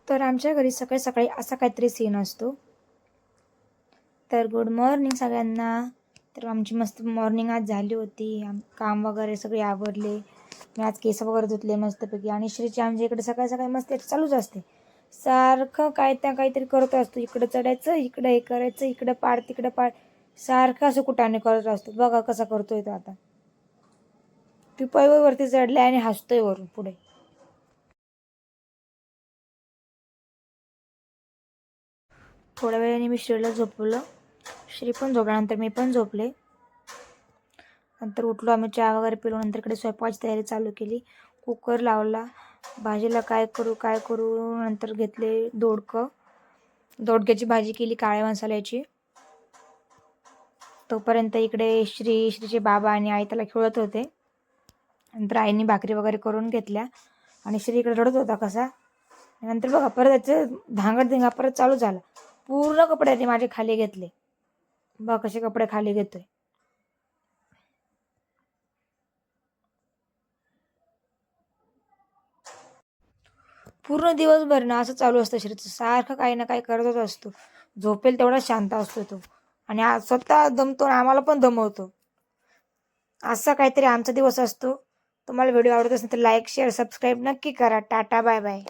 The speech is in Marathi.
तर आमच्या घरी सकाळी सकाळी असा काहीतरी सीन असतो. तर गुड मॉर्निंग सगळ्यांना. तर आमची मस्त मॉर्निंग आज झाली होती. काम वगैरे सगळे आवरले. मी आज केस वगैरे धुतले मस्तपैकी. आणि श्रीची आमच्या इकडे सकाळी सकाळी मस्त चालूच असते. सारखं काहीतरी करत असतो. इकडं चढायचं, इकडं हे करायचं, इकडं पाड तिकडं पाड, सारखं असं कुटाने करत असतो. बघा कसा करतोय तो आता. पिपळवरती चढलाय आणि हसतोय वरून पुढे. थोड्या वेळाने मी श्रीला झोपवलं. श्री पण झोपल्यानंतर मी पण झोपले. नंतर उठलो आम्ही, चहा वगैरे पिलो. नंतर इकडे स्वयंपाकाची तयारी चालू केली. कुकर लावला. भाजीला काय करू. नंतर घेतले दोडक्याची भाजी केली काळ्या मसाल्याची. तोपर्यंत इकडे श्रीचे बाबा आणि आई त्याला खेळत होते. नंतर आईने भाकरी वगैरे करून घेतल्या आणि श्री इकडे रडत होता कसा. नंतर बघा परत त्याचं धांगडधिंगा परत चालू झाला. पूर्ण कपडे ते माझे खाली घेतले. बघा कसे कपडे खाली घेतोय. पूर्ण दिवसभर ना असं चालू असतं श्रीचं. सारखं काही ना काही करतच असतो. झोपेल तेवढा शांत असतो तो. आणि स्वतः दमतो आणि आम्हाला पण दमवतो. असा काहीतरी आमचा दिवस असतो. तुम्हाला व्हिडिओ आवडत असेल तर लाईक शेअर सबस्क्राईब नक्की करा. Tata bye bye.